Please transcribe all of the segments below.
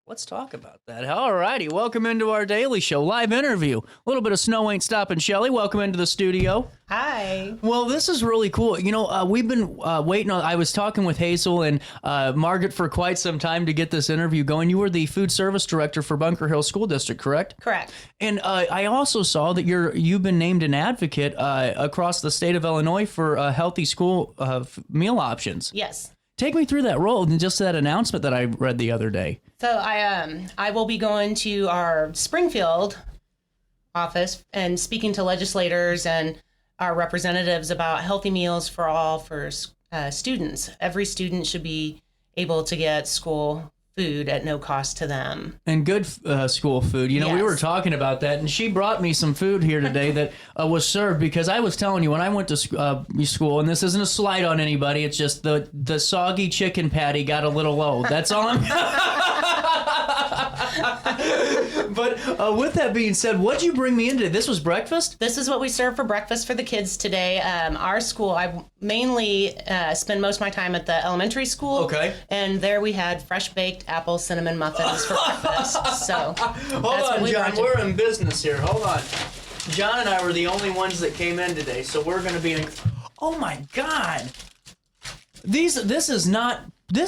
Let's talk about that. All righty. Welcome into our daily show, live interview. A little bit of snow ain't stopping, Shelly. Welcome into the studio. Hi. Well, this is really cool. You know, we've been waiting on, I was talking with Hazel and Margaret for quite some time to get this interview going. You were the food service director for Bunker Hill School District, correct? Correct. And I also saw that you've been named an advocate across the state of Illinois for healthy school meal options. Yes. Take me through that role and just that announcement that I read the other day. So I will be going to our Springfield office and speaking to legislators and our representatives about healthy meals for all for students. Every student should be able to get school food at no cost to them. And good school food. You know, we were talking about that, and she brought me some food here today that was served, because I was telling you, when I went to school, and this isn't a slight on anybody, it's just the soggy chicken patty got a little low. That's all I'm... But with that being said, what'd you bring me into? This was breakfast? This is what we serve for breakfast for the kids today. Our school, I mainly spend most of my time at the elementary school. Okay. And there we had fresh baked apple cinnamon muffins for breakfast. So hold on, John. We're in business here. Hold on. John and I were the only ones that came in today, so we're going to be in... Oh, my God. This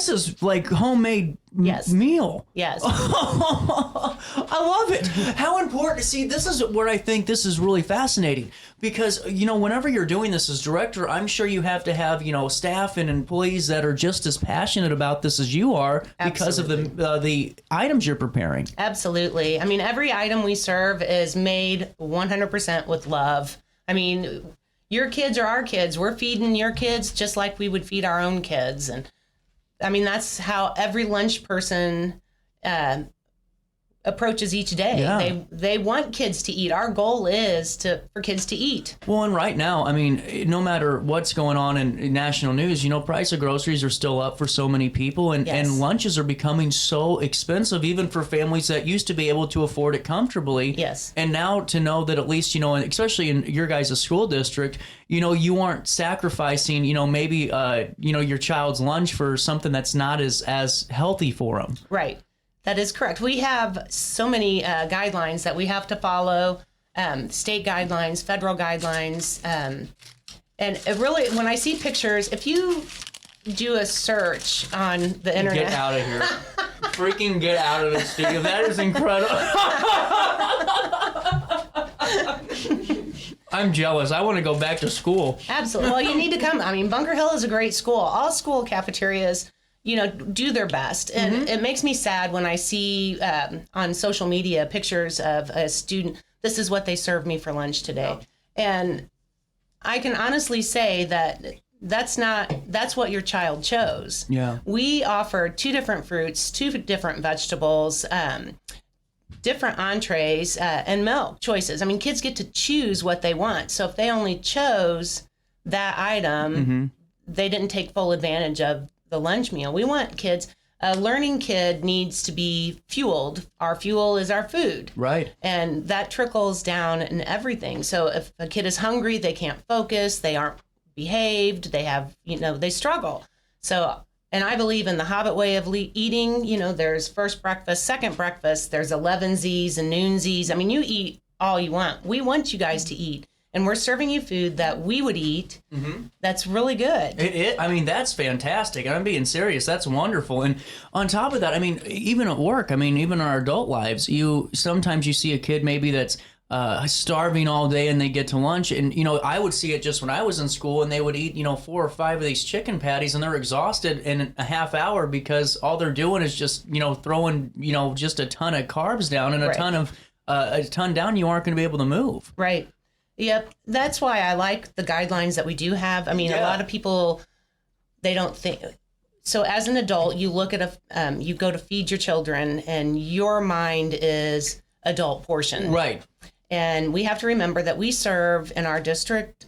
is like homemade meal. Yes. I love it. How important. See, this is where I think this is really fascinating, because, you know, whenever you're doing this as director, I'm sure you have to have, you know, staff and employees that are just as passionate about this as you are. Absolutely. Because of the items you're preparing. Absolutely. I mean, every item we serve is made 100% with love. I mean, your kids are our kids. We're feeding your kids just like we would feed our own kids. And I mean, that's how every lunch person approaches each day. Yeah. They want kids to eat. Our goal is for kids to eat. Well, and right now, I mean, no matter what's going on in national news, you know, price of groceries are still up for so many people, and lunches are becoming so expensive, even for families that used to be able to afford it comfortably. Yes. And now to know that at least, you know, especially in your guys' school district, you know, you aren't sacrificing, you know, maybe, you know, your child's lunch for something that's not as healthy for them. Right. That is correct. We have so many guidelines that we have to follow, state guidelines, federal guidelines. And it really, when I see pictures, if you do a search on the internet. Get out of here. Freaking get out of the studio. That is incredible. I'm jealous. I want to go back to school. Absolutely. Well, you need to come. I mean, Bunker Hill is a great school. All school cafeterias, you know, do their best. And it makes me sad when I see on social media pictures of a student, this is what they served me for lunch today. Oh. And I can honestly say that that's what your child chose. Yeah. We offer 2 different fruits, 2 different vegetables, different entrees, and milk choices. I mean, kids get to choose what they want. So if they only chose that item, they didn't take full advantage of the lunch meal. We want kids, a learning kid needs to be fueled. Our fuel is our food. Right. And that trickles down in everything. So if a kid is hungry, they can't focus, they aren't behaved, they have, you know, they struggle. So, and I believe in the Hobbit way of eating. You know, there's first breakfast, second breakfast, there's 11 Z's and noon Z's. I mean, you eat all you want. We want you guys to eat. And we're serving you food that we would eat. That's really good. I mean, that's fantastic. I'm being serious. That's wonderful. And on top of that, I mean, even at work, I mean, even in our adult lives, sometimes you see a kid maybe that's starving all day and they get to lunch. And, you know, I would see it just when I was in school, and they would eat, you know, 4 or 5 of these chicken patties, and they're exhausted in a half hour because all they're doing is just, you know, throwing, you know, just a ton of carbs down, and a ton down, you aren't going to be able to move. Right. Yep. That's why I like the guidelines that we do have. I mean, a lot of people, they don't think. So as an adult, you look at you go to feed your children, and your mind is adult portion. Right. And we have to remember that we serve in our district,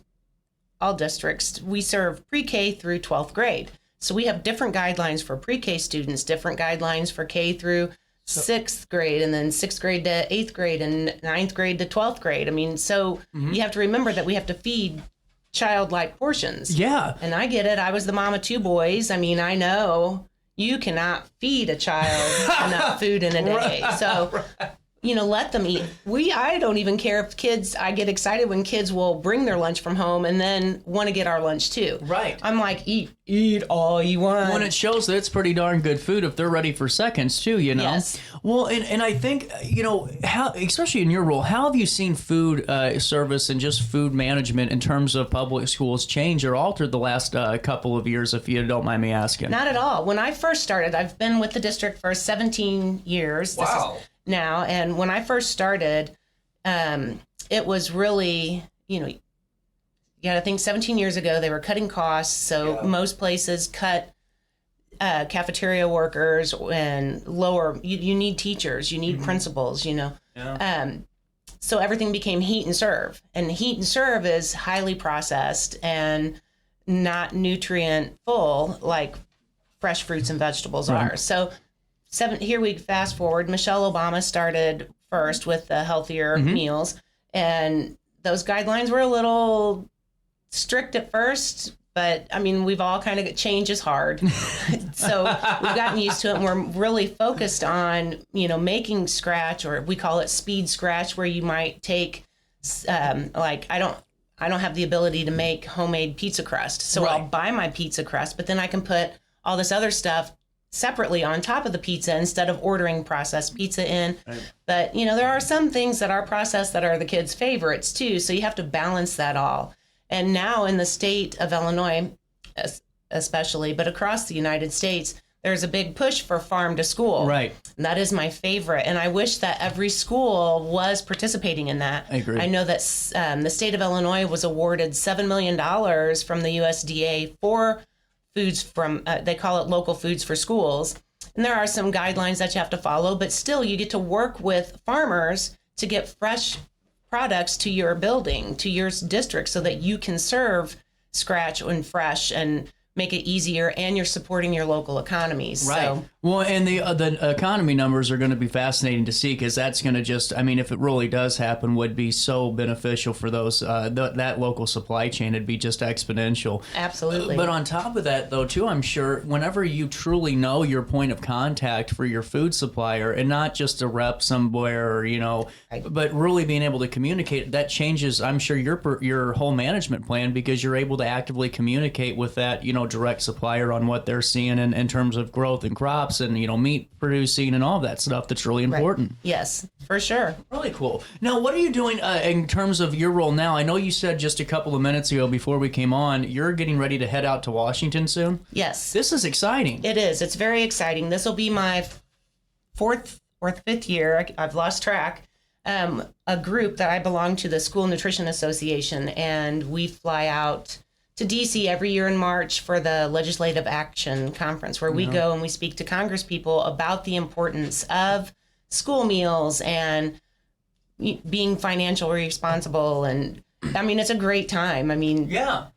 all districts, we serve pre-K through 12th grade. So we have different guidelines for pre-K students, different guidelines for K through 6th grade, and then 6th grade to 8th grade, and 9th grade to 12th grade. I mean, so you have to remember that we have to feed childlike portions. Yeah. And I get it. I was the mom of 2 boys. I mean, I know, you cannot feed a child enough food in a day. So, let them eat. I don't even care if I get excited when kids will bring their lunch from home and then want to get our lunch too. Right. I'm like, eat all you want. When it shows that it's pretty darn good food if they're ready for seconds too, Yes. Well, and I think, how, especially in your role, how have you seen food service and just food management in terms of public schools change or alter the last couple of years, if you don't mind me asking? Not at all. When I first started, I've been with the district for 17 years. Wow. Now, and when I first started, it was really, you got to think 17 years ago, they were cutting costs. So most places cut cafeteria workers and lower, you need teachers, you need principals, so everything became heat and serve. And heat and serve is highly processed and not nutrient full like fresh fruits and vegetables are. So here we fast forward. Michelle Obama started first with the healthier meals, and those guidelines were a little strict at first, but I mean, we've all kind of, change is hard. So we've gotten used to it, and we're really focused on, making scratch, or we call it speed scratch, where you might take, I don't have the ability to make homemade pizza crust. So I'll buy my pizza crust, but then I can put all this other stuff separately on top of the pizza instead of ordering processed pizza in. Right. But, there are some things that are processed that are the kids' favorites too. So you have to balance that all. And now in the state of Illinois, especially, but across the United States, there's a big push for farm to school. Right. And that is my favorite. And I wish that every school was participating in that. I agree. I know that the state of Illinois was awarded $7 million from the USDA for foods from, they call it local foods for schools. And there are some guidelines that you have to follow, but still you get to work with farmers to get fresh products to your building, to your district, so that you can serve scratch and fresh and make it easier, and you're supporting your local economies. Right. So. Well, and the economy numbers are going to be fascinating to see, because that's going to just, if it really does happen, would be so beneficial for those that local supply chain. It'd be just exponential. Absolutely. But on top of that, though, too, I'm sure whenever you truly know your point of contact for your food supplier, and not just a rep somewhere, right. But really being able to communicate, that changes, I'm sure, your whole management plan, because you're able to actively communicate with that, direct supplier on what they're seeing in terms of growth and crops and, meat producing and all that stuff that's really important. Right. Yes, for sure. Really cool. Now, what are you doing in terms of your role now? I know you said just a couple of minutes ago before we came on, you're getting ready to head out to Washington soon? Yes. This is exciting. It is. It's very exciting. This will be my fourth or fifth year. I've lost track. A group that I belong to, the School Nutrition Association, and we fly out to DC every year in March for the Legislative Action Conference, where we go and we speak to Congress people about the importance of school meals and being financially responsible. And it's a great time. Yeah.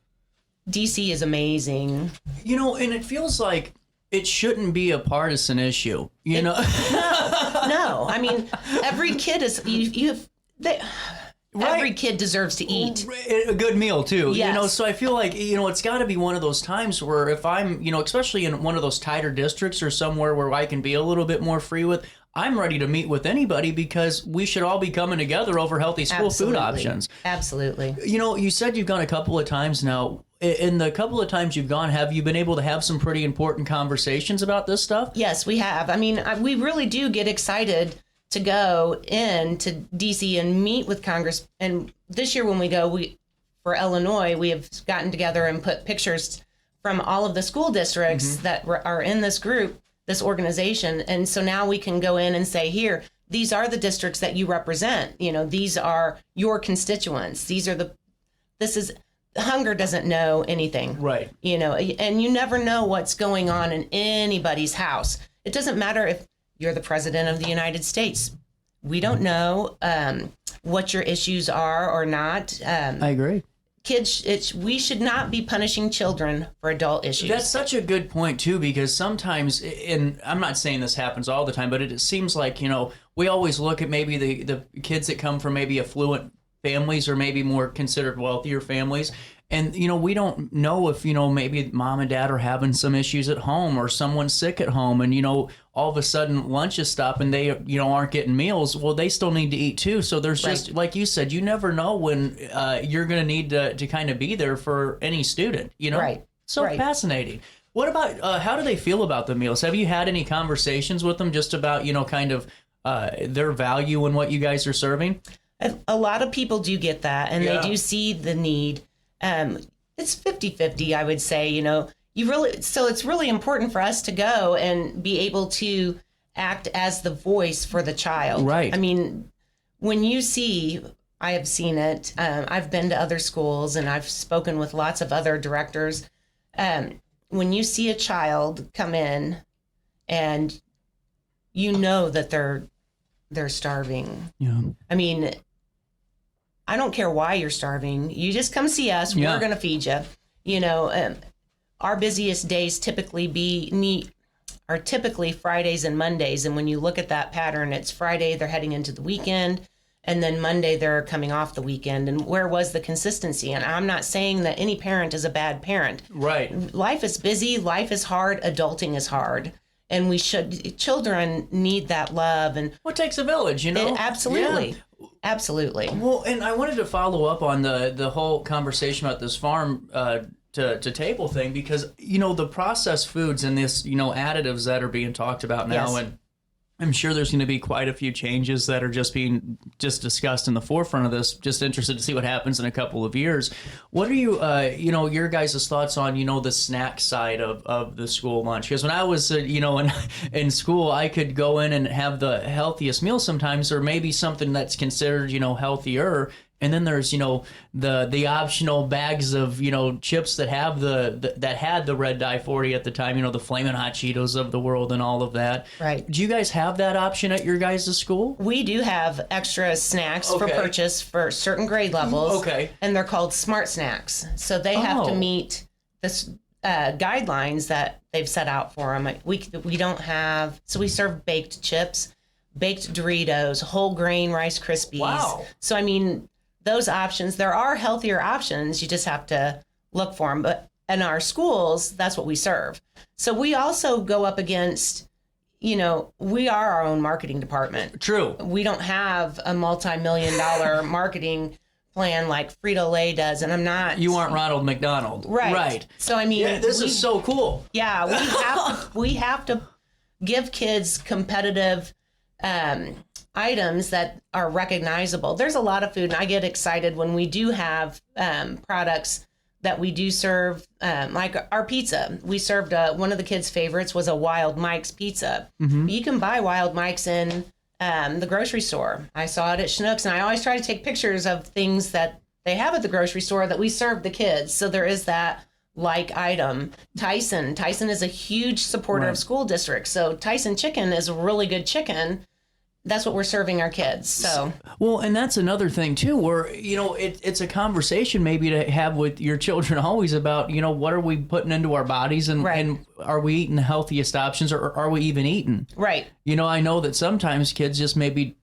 DC is amazing. And it feels like it shouldn't be a partisan issue, No. Every kid is, Right. Every kid deserves to eat a good meal too. Yes. So I feel like, it's got to be one of those times where if I'm, especially in one of those tighter districts or somewhere where I can be a little bit more free with, I'm ready to meet with anybody, because we should all be coming together over healthy school food options. Absolutely. You said you've gone a couple of times now. In the couple of times you've gone, have you been able to have some pretty important conversations about this stuff? Yes, we have. We really do get excited to go into DC and meet with Congress. And this year when we go, for Illinois, we have gotten together and put pictures from all of the school districts that are in this group, this organization. And so now we can go in and say, here, these are the districts that you represent. These are your constituents. Hunger doesn't know anything. Right. And you never know what's going on in anybody's house. It doesn't matter if you're the president of the United States. We don't know what your issues are or not. I agree. Kids, we should not be punishing children for adult issues. That's such a good point, too, because sometimes, and I'm not saying this happens all the time, but it seems like, we always look at maybe the kids that come from maybe affluent families or maybe more considered wealthier families, And, we don't know if, maybe mom and dad are having some issues at home or someone's sick at home and, all of a sudden lunch is stopped and they, aren't getting meals. Well, they still need to eat too. So there's just, like you said, you never know when you're going to need to kind of be there for any student, Right. So fascinating. What about, how do they feel about the meals? Have you had any conversations with them just about, kind of their value and what you guys are serving? A lot of people do get that, and they do see the need. It's 50-50, I would say, so it's really important for us to go and be able to act as the voice for the child. Right. I mean, when you see, I have seen it, I've been to other schools and I've spoken with lots of other directors. When you see a child come in and that they're starving. Yeah. I mean, I don't care why you're starving. You just come see us. Yeah. We're going to feed you. Our busiest days are typically Fridays and Mondays. And when you look at that pattern, it's Friday, they're heading into the weekend. And then Monday, they're coming off the weekend. And where was the consistency? And I'm not saying that any parent is a bad parent. Right. Life is busy. Life is hard. Adulting is hard. And children need that love. And what takes a village, absolutely. Yeah. Absolutely. Well, and I wanted to follow up on the whole conversation about this farm to table thing, because, the processed foods and this, additives that are being talked about now, Yes. and I'm sure there's going to be quite a few changes that are just being discussed in the forefront of this. Just interested to see what happens in a couple of years. What are you, your guys' thoughts on, the snack side of the school lunch? Because when I was, in school, I could go in and have the healthiest meal sometimes, or maybe something that's considered, healthier. And then there's, the optional bags of, chips that have that had the red dye 40 at the time, the Flamin' Hot Cheetos of the world and all of that. Right. Do you guys have that option at your guys' school? We do have extra snacks for purchase for certain grade levels. Okay. And they're called smart snacks. So they have to meet the guidelines that they've set out for them. We don't have, so we serve baked chips, baked Doritos, whole grain Rice Krispies. Wow. So, I mean, those options, there are healthier options. You just have to look for them. But in our schools, that's what we serve. So we also go up against, we are our own marketing department. True. We don't have a multi-million-dollar marketing plan like Frito-Lay does, and I'm not. You aren't Ronald McDonald. Right. So, I mean. This is so cool. Yeah, we have to give kids competitive items that are recognizable. There's a lot of food, and I get excited when we do have products that we do serve, like our pizza. We served one of the kids' favorites was a Wild Mike's pizza. Mm-hmm. You can buy Wild Mike's in the grocery store. I saw it at Schnucks, and I always try to take pictures of things that they have at the grocery store that we serve the kids. So there is that item. Tyson is a huge supporter of school districts. So Tyson chicken is a really good chicken. That's what we're serving our kids. So well, and that's another thing too, where it's a conversation maybe to have with your children always about what are we putting into our bodies, and and are we eating the healthiest options, or are we even eating? Right. I know that sometimes kids just maybe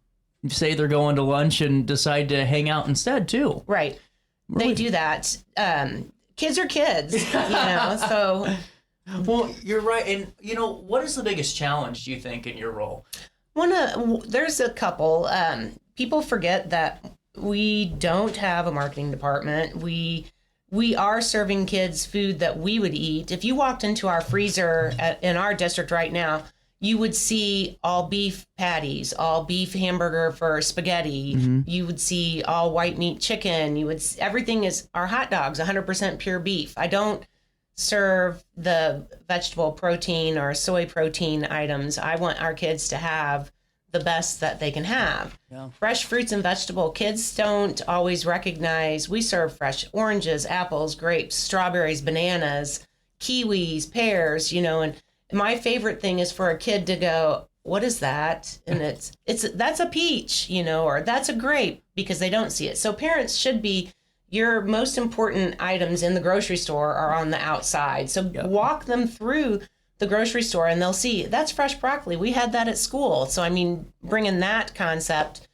say they're going to lunch and decide to hang out instead too. Right. Really? They do that. Kids are kids. So. Well, you're right, and what is the biggest challenge, do you think, in your role? There's a couple. People forget that we don't have a marketing department. We are serving kids food that we would eat. If you walked into our freezer in our district right now, you would see all beef patties, all beef hamburger for spaghetti. Mm-hmm. You would see all white meat chicken. Everything is our hot dogs, 100% pure beef. I don't serve the vegetable protein or soy protein items. I want our kids to have the best that they can have. Yeah. Fresh fruits and vegetable. Kids don't always recognize. We serve fresh oranges, apples, grapes, strawberries, bananas, kiwis, pears, and my favorite thing is for a kid to go, what is that? And that's a peach, or that's a grape, because they don't see it. So parents should be, your most important items in the grocery store are on the outside. So walk them through the grocery store and they'll see that's fresh broccoli. We had that at school. So, bringing that concept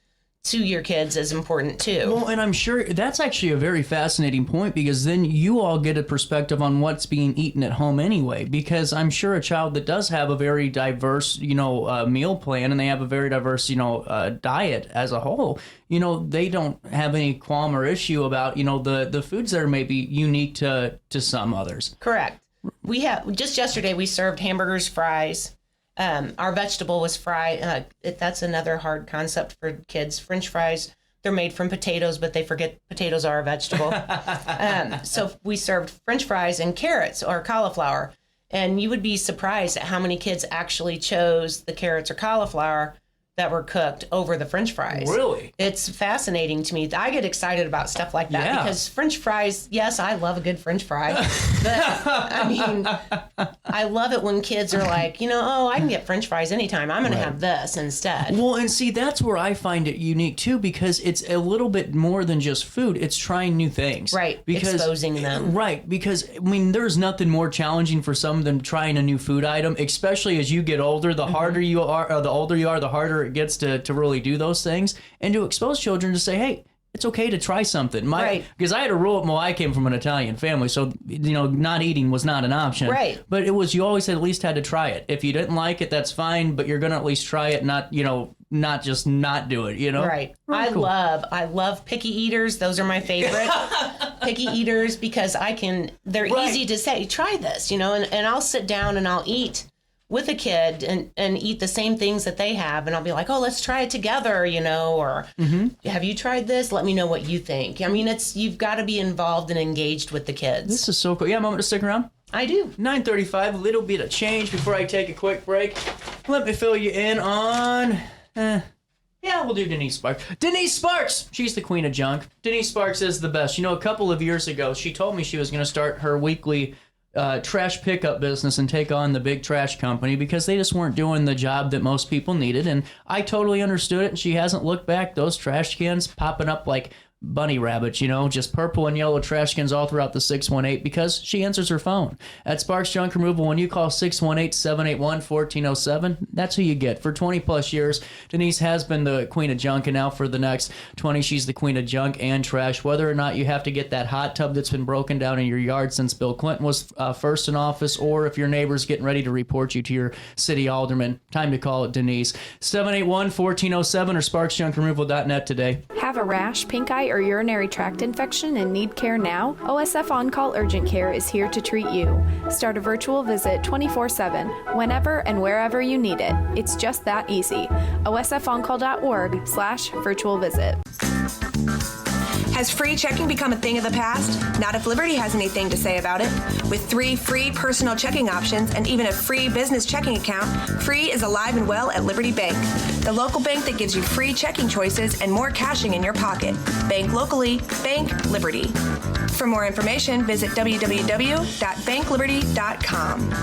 to your kids is important too. Well, and I'm sure that's actually a very fascinating point, because then you all get a perspective on what's being eaten at home anyway, because I'm sure a child that does have a very diverse, meal plan, and they have a very diverse, diet as a whole, they don't have any qualm or issue about, the foods that are maybe unique to some others. Correct. We have, just yesterday we served hamburgers, fries. Our vegetable was fried. That's another hard concept for kids. French fries, they're made from potatoes, but they forget potatoes are a vegetable. So we served French fries and carrots or cauliflower. And you would be surprised at how many kids actually chose the carrots or cauliflower that were cooked over the French fries. Really? It's fascinating to me. I get excited about stuff like that because French fries, yes, I love a good French fry. But I love it when kids are like, I can get French fries anytime. I'm going to have this instead. Well, and see, that's where I find it unique too, because it's a little bit more than just food. It's trying new things. Right. Because, exposing them. Right. Because, there's nothing more challenging for some than trying a new food item, especially as you get older. The harder you are, or the older you are, the harder it gets to really do those things, and to expose children to say, hey, it's okay to try something. Because I had a rule, I came from an Italian family, so, not eating was not an option. Right. But it was, you always at least had to try it. If you didn't like it, that's fine, but you're going to at least try it, not just not do it, Right. Very cool. I love picky eaters. Those are my favorite. Picky eaters, because they're easy to say, try this, and I'll sit down and I'll eat with a kid and eat the same things that they have. And I'll be like, oh, let's try it together, or have you tried this? Let me know what you think. You've got to be involved and engaged with the kids. This is so cool. Yeah, a moment to stick around. I do. 9:35, a little bit of change before I take a quick break. Let me fill you in on... we'll do Denise Sparks. Denise Sparks! She's the queen of junk. Denise Sparks is the best. A couple of years ago, she told me she was going to start her weekly trash pickup business and take on the big trash company because they just weren't doing the job that most people needed. And I totally understood it, and she hasn't looked back. Those trash cans popping up like bunny rabbits, just purple and yellow trash cans all throughout the 618 because she answers her phone. At Sparks Junk Removal, when you call 618-781-1407, that's who you get. For 20 plus years, Denise has been the queen of junk, and now for the next 20, she's the queen of junk and trash. Whether or not you have to get that hot tub that's been broken down in your yard since Bill Clinton was first in office, or if your neighbor's getting ready to report you to your city alderman, time to call it Denise. 781-1407 or sparksjunkremoval.net today. Have a rash, pink eye, or urinary tract infection and need care now? OSF On Call Urgent Care is here to treat you. Start a virtual visit 24/7, whenever and wherever you need it. It's just that easy. OSFOnCall.org/virtual visit. Has free checking become a thing of the past? Not if Liberty has anything to say about it. With 3 free personal checking options and even a free business checking account, free is alive and well at Liberty Bank, the local bank that gives you free checking choices and more cashing in your pocket. Bank locally, bank Liberty. For more information, visit www.bankliberty.com.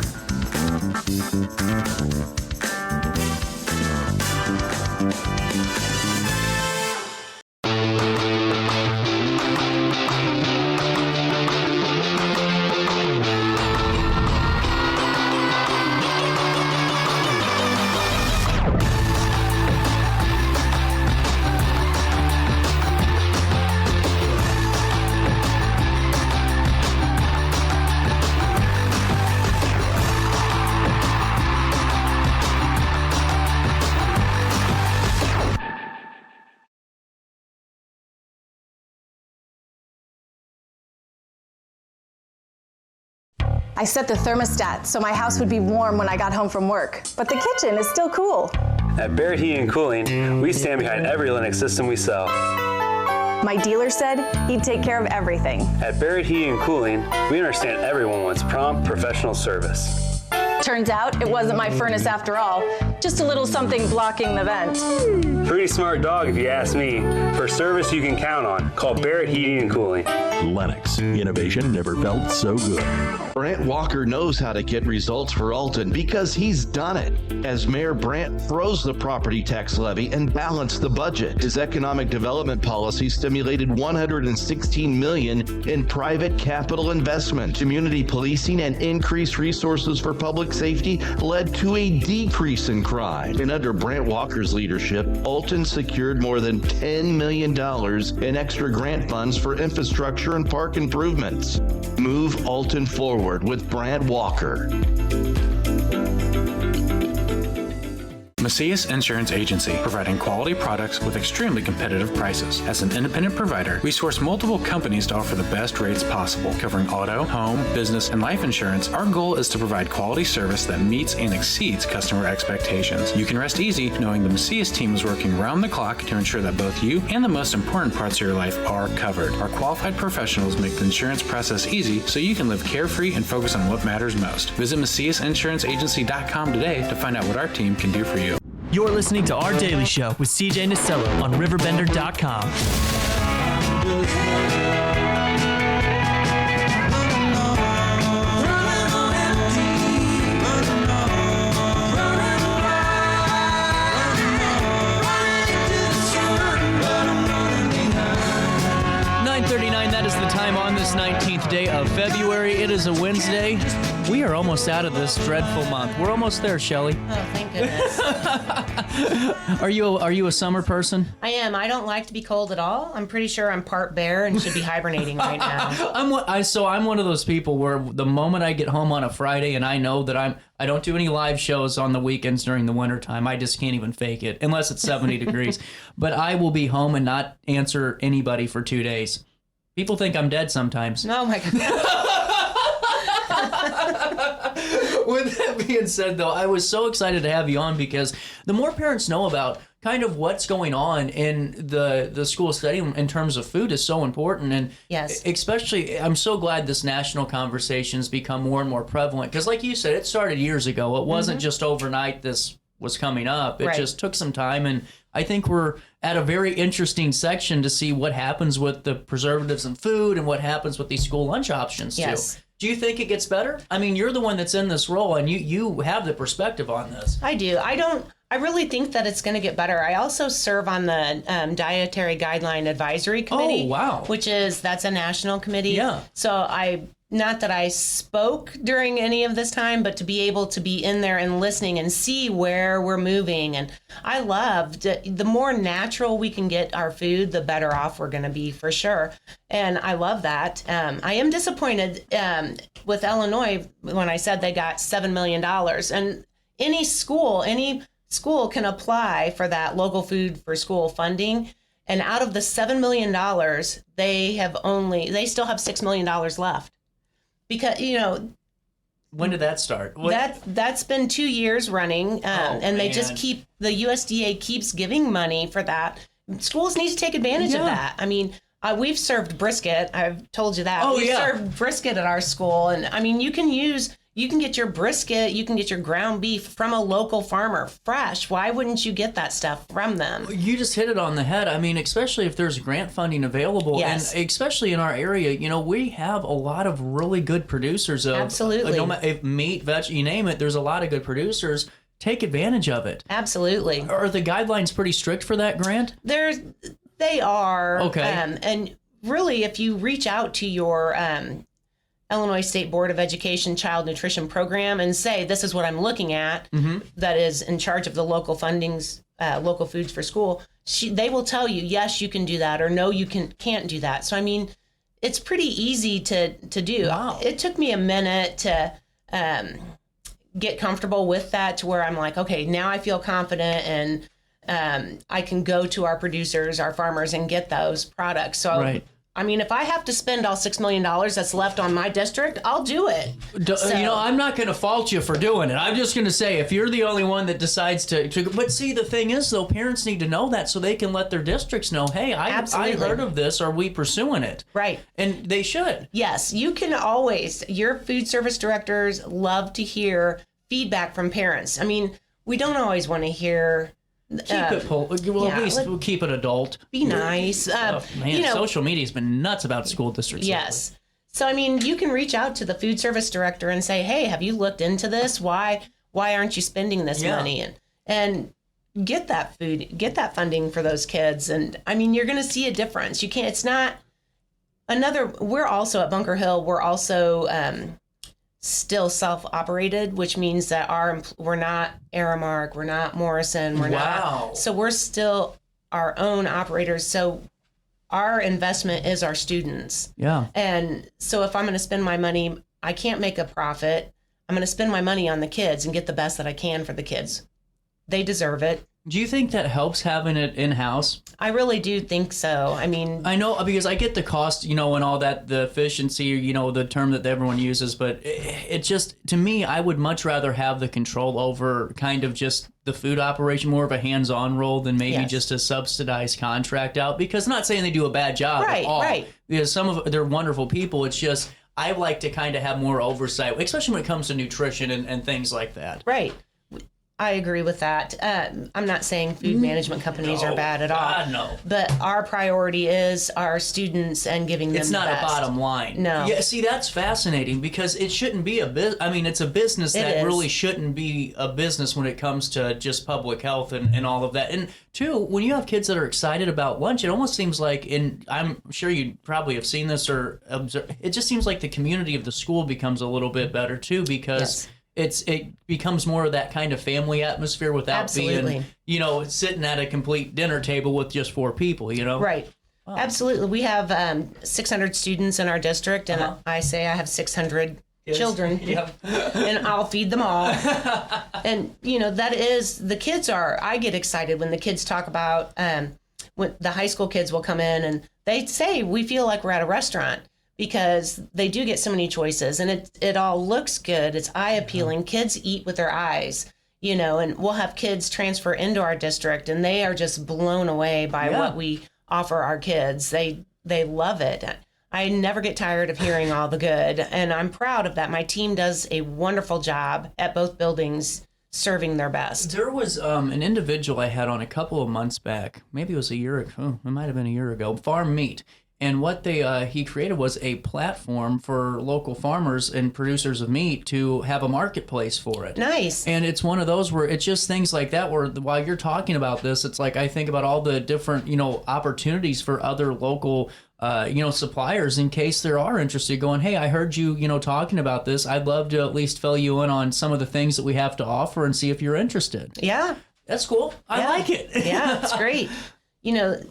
I set the thermostat so my house would be warm when I got home from work, but the kitchen is still cool. At Barrett Heating and Cooling, we stand behind every Linux system we sell. My dealer said he'd take care of everything. At Barrett Heating and Cooling, we understand everyone wants prompt, professional service. Turns out it wasn't my furnace after all, just a little something blocking the vent. Pretty smart dog if you ask me. For service you can count on, call Barrett Heating and Cooling. Lennox, innovation never felt so good. Brant Walker knows how to get results for Alton because he's done it. As Mayor, Brant froze the property tax levy and balanced the budget. His economic development policy stimulated $116 million in private capital investment. Community policing and increased resources for public safety led to a decrease in crime. And under Brant Walker's leadership, Alton secured more than $10 million in extra grant funds for infrastructure and park improvements. Move Alton forward with Brant Walker. Macias Insurance Agency, providing quality products with extremely competitive prices. As an independent provider, we source multiple companies to offer the best rates possible, covering auto, home, business, and life insurance. Our goal is to provide quality service that meets and exceeds customer expectations. You can rest easy knowing the Macias team is working round the clock to ensure that both you and the most important parts of your life are covered. Our qualified professionals make the insurance process easy so you can live carefree and focus on what matters most. Visit MaciasInsuranceAgency.com today to find out what our team can do for you. You're listening to Our Daily Show with CJ Nasello on RiverBender.com. That is the time on this 19th day of February. It is a Wednesday. We are almost out of this dreadful month. We're almost there, Shelly. Oh, thank goodness. Are you a summer person? I am. I don't like to be cold at all. I'm pretty sure I'm part bear and should be hibernating right now. I'm one of those people where the moment I get home on a Friday and I know that I don't do any live shows on the weekends during the wintertime. I just can't even fake it unless it's 70 degrees. But I will be home and not answer anybody for 2 days. People think I'm dead sometimes. Oh my God. With that being said, though, I was so excited to have you on because the more parents know about kind of what's going on in the school setting in terms of food is so important. And yes, especially, I'm so glad this national conversation's become more and more prevalent because, like you said, it started years ago. It wasn't just overnight this was coming up. It just took some time, and I think we're at a very interesting section to see what happens with the preservatives in food and what happens with these school lunch options, too. Do you think it gets better? I mean, you're the one that's in this role, and you have the perspective on this. I do. I really think that it's going to get better. I also serve on the Dietary Guideline Advisory Committee. Oh, wow. That's a national committee. Yeah. So not that I spoke during any of this time, but to be able to be in there and listening and see where we're moving. And I loved the more natural we can get our food, the better off we're going to be for sure. And I love that. I am disappointed with Illinois when I said they got $7 million. And any school can apply for that local food for school funding. And out of the $7 million, they still have $6 million left. Because, when did that start? That's been 2 years running, and they just the USDA keeps giving money for that. Schools need to take advantage of that. I mean, we've served brisket. I've told you that. We've served brisket at our school, and I mean, you can get your brisket, you can get your ground beef from a local farmer, fresh. Why wouldn't you get that stuff from them? You just hit it on the head. I mean, especially if there's grant funding available, and especially in our area, we have a lot of really good producers of if meat, veg, you name it. There's a lot of good producers. Take advantage of it. Absolutely. Are the guidelines pretty strict for that grant? They are. Okay. And really, if you reach out to your Illinois State Board of Education Child Nutrition Program and say, this is what I'm looking at, that is in charge of the local fundings, local foods for school, they will tell you, yes, you can do that, or no, you can't do that. So, I mean, it's pretty easy to do. Wow. It took me a minute to get comfortable with that to where I'm like, okay, now I feel confident and I can go to our producers, our farmers, and get those products. So, I mean, if I have to spend all $6 million that's left on my district, I'll do it. I'm not going to fault you for doing it. I'm just going to say, if you're the only one that decides to. But see, the thing is, though, parents need to know that so they can let their districts know, hey, I heard of this. Are we pursuing it? Right. And they should. Yes, you can always. Your food service directors love to hear feedback from parents. I mean, we don't always want to hear. At least we'll keep it adult. Be nice. Social media's been nuts about school districts. Yes. So, I mean, you can reach out to the food service director and say, hey, have you looked into this? Why aren't you spending this money? And get that food, get that funding for those kids. And I mean, you're going to see a difference. You can't, it's not we're also at Bunker Hill, we're also still self-operated, which means that we're not Aramark, we're not Morrison, so we're still our own operators. So our investment is our students. Yeah. And so if I'm going to spend my money, I can't make a profit. I'm going to spend my money on the kids and get the best that I can for the kids. They deserve it. Do you think that helps having it in-house? I really do think so. I mean, I know, because I get the cost, and all that, the efficiency, the term that everyone uses, but it just, to me, I would much rather have the control over kind of just the food operation, more of a hands-on role than maybe just a subsidized contract out, because I'm not saying they do a bad job at all. Right. Because they're wonderful people. It's just, I like to kind of have more oversight, especially when it comes to nutrition and things like that. Right. I agree with that. I'm not saying food management companies are bad at all. No. But our priority is our students and giving them It's not a bottom line. No. Yeah, see, that's fascinating, because it shouldn't be a business. I mean, it's a business that really shouldn't be a business when it comes to just public health and all of that. And two, when you have kids that are excited about lunch, it almost seems like, and I'm sure you probably have seen this or observed, it just seems like the community of the school becomes a little bit better too, because it becomes more of that kind of family atmosphere without being, sitting at a complete dinner table with just 4 people, Right. Wow. Absolutely. We have 600 students in our district, and I say I have 600 children, and I'll feed them all. And, that is, I get excited when the kids talk about, when the high school kids will come in and they say, we feel like we're at a restaurant. Because they do get so many choices, and it all looks good. It's eye appealing. Kids eat with their eyes, and we'll have kids transfer into our district, and they are just blown away by what we offer our kids. They love it. I never get tired of hearing all the good, and I'm proud of that. My team does a wonderful job at both buildings serving their best. There was an individual I had on a couple of months back. Maybe it was a year ago. It might have been a year ago. Farm Meat. And what he created was a platform for local farmers and producers of meat to have a marketplace for it. Nice. And it's one of those where it's just things like that where while you're talking about this, it's like I think about all the different, opportunities for other local, suppliers in case there are interested going, hey, I heard you, talking about this. I'd love to at least fill you in on some of the things that we have to offer and see if you're interested. Yeah. That's cool. I like it. Yeah, it's great.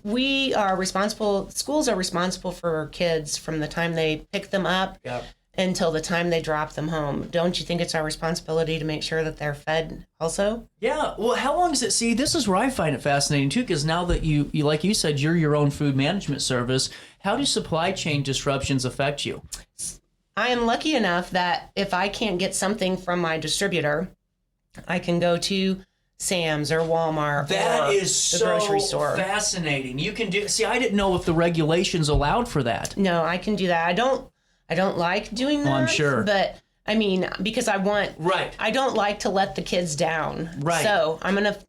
We are responsible, schools are responsible for kids from the time they pick them up until the time they drop them home. Don't you think it's our responsibility to make sure that they're fed also? Yeah. Well, how long does it, see, this is where I find it fascinating too, because now that you, like you said, you're your own food management service, how do supply chain disruptions affect you? I am lucky enough that if I can't get something from my distributor, I can go to Sam's or Walmart that or is the grocery store. Fascinating. You can do. See, I didn't know if the regulations allowed for that. No, I can do that. I don't like doing that. Well, I'm sure. But I mean, because I want. Right. I don't like to let the kids down. Right. So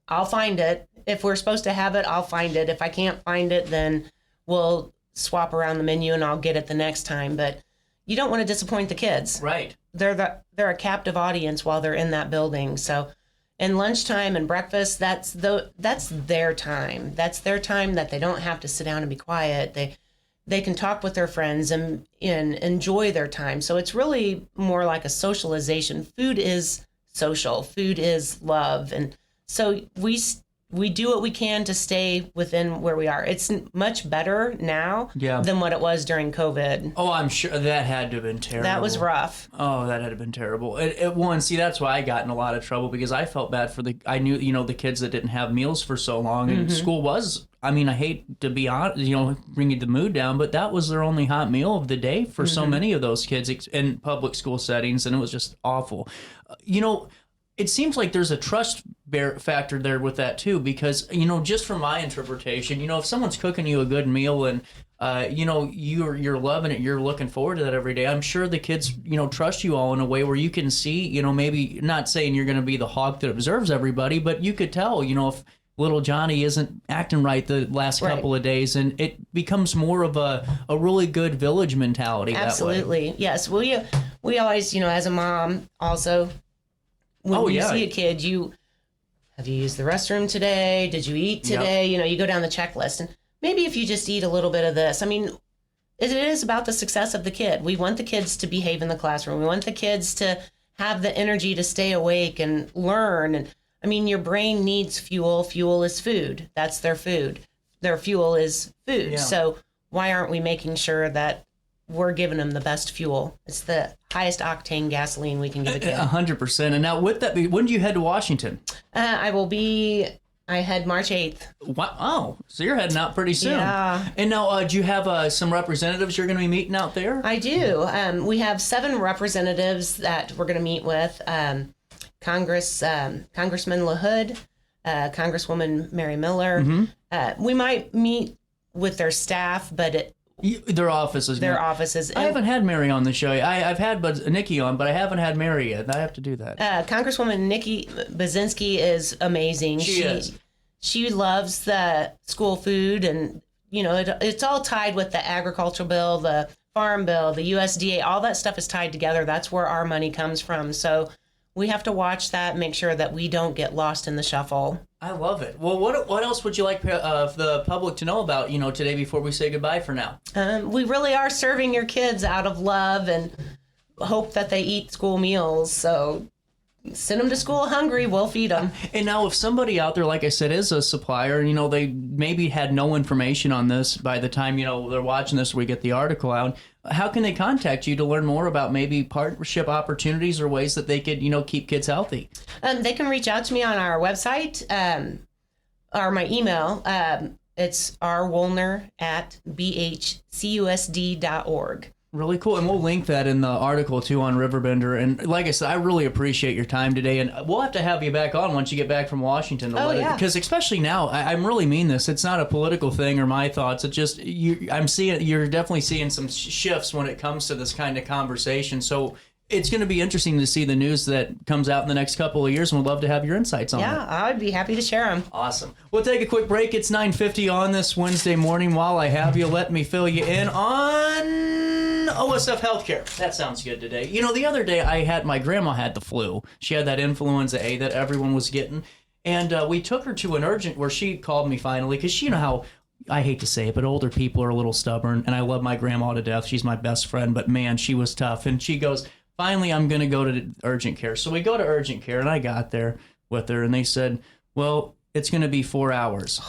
I'll find it. If we're supposed to have it, I'll find it. If I can't find it, then we'll swap around the menu and I'll get it the next time. But you don't want to disappoint the kids. Right. They're a captive audience while they're in that building. So. And lunchtime and breakfast, that's their time. That's their time that they don't have to sit down and be quiet. They can talk with their friends and enjoy their time. So it's really more like a socialization. Food is social. Food is love. And so we do what we can to stay within where we are. It's much better now than what it was during COVID. Oh, I'm sure that had to have been terrible. That was rough. Oh, that had to have been terrible. See, that's why I got in a lot of trouble, because I felt bad for I knew, the kids that didn't have meals for so long, and school was, I hate to be honest, bringing the mood down, but that was their only hot meal of the day for so many of those kids in public school settings, and it was just awful. It seems like there's a trust factor there with that too, because, just from my interpretation, if someone's cooking you a good meal and, you're loving it, you're looking forward to that every day, I'm sure the kids, trust you all in a way where you can see, maybe not saying you're going to be the hawk that observes everybody, but you could tell, little Johnny isn't acting right the last couple of days, and it becomes more of a really good village mentality. Absolutely. That way. Yes. We always, as a mom also, when you see a kid, have you used the restroom today? Did you eat today? Yep. You go down the checklist, and maybe if you just eat a little bit of this, I mean, it is about the success of the kid. We want the kids to behave in the classroom. We want the kids to have the energy to stay awake and learn. And I mean, your brain needs fuel. Fuel is food. That's their food. Their fuel is food. Yeah. So why aren't we making sure that we're giving them the best fuel? It's the highest octane gasoline we can give a kid. 100%. And now with that, when do you head to Washington? I head March 8th. Wow. Oh, so you're heading out pretty soon. Yeah. And now, do you have some representatives you're going to be meeting out there? I do. We have 7 representatives that we're going to meet with. Congressman LaHood, Congresswoman Mary Miller. Mm-hmm. We might meet with their staff, but their offices. I haven't had Mary on the show. I've had Nikki on, but I haven't had Mary yet. I have to do that. Congresswoman Nikki Baczynski is amazing. She is. She loves the school food, and it's all tied with the agricultural bill, the farm bill, the USDA. All that stuff is tied together. That's where our money comes from. So we have to watch that, make sure that we don't get lost in the shuffle. I love it. Well, what else would you like the public to know about, today before we say goodbye for now? We really are serving your kids out of love and hope that they eat school meals. So send them to school hungry. We'll feed them. And now if somebody out there, like I said, is a supplier, they maybe had no information on this by the time, they're watching this or we get the article out, how can they contact you to learn more about maybe partnership opportunities or ways that they could, keep kids healthy? They can reach out to me on our website or my email. It's rwuellner@BHCUSD.org. Really cool. And we'll link that in the article, too, on RiverBender. And like I said, I really appreciate your time today. And we'll have to have you back on once you get back from Washington. Because especially now, I really mean this. It's not a political thing or my thoughts. It's just, you're definitely seeing some shifts when it comes to this kind of conversation. So it's going to be interesting to see the news that comes out in the next couple of years, and we'd love to have your insights on it. Yeah, I'd be happy to share them. Awesome. We'll take a quick break. It's 9:50 on this Wednesday morning. While I have you, let me fill you in on OSF Healthcare. That sounds good today. The other day my grandma had the flu. She had that influenza A that everyone was getting, and we took her to an urgent where she called me finally, because how, I hate to say it, but older people are a little stubborn, and I love my grandma to death. She's my best friend, but man, she was tough. And she goes, finally, I'm going to go to urgent care. So we go to urgent care, and I got there with her, and they said, well, it's going to be 4 hours.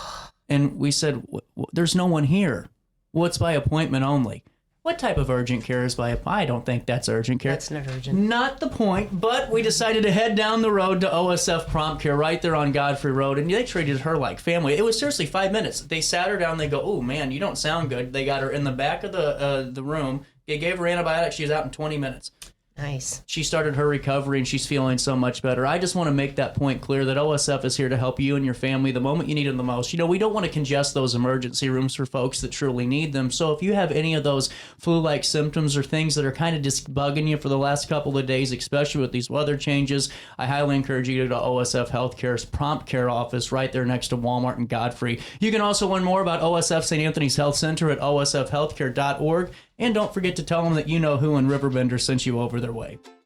And we said, there's no one here. Well, it's by appointment only. What type of urgent care is by appointment? I don't think that's urgent care. That's not urgent. Not the point, but we decided to head down the road to OSF Prompt Care right there on Godfrey Road, and they treated her like family. It was seriously 5 minutes. They sat her down, they go, oh, man, you don't sound good. They got her in the back of the room. They gave her antibiotics. She was out in 20 minutes. Nice. She started her recovery, and she's feeling so much better. I just want to make that point clear that OSF is here to help you and your family the moment you need them the most. We don't want to congest those emergency rooms for folks that truly need them. So if you have any of those flu-like symptoms or things that are kind of just bugging you for the last couple of days, especially with these weather changes, I highly encourage you to go to OSF Healthcare's Prompt Care office right there next to Walmart and Godfrey. You can also learn more about OSF St. Anthony's Health Center at osfhealthcare.org. And don't forget to tell them that you know who in RiverBender sent you over their way.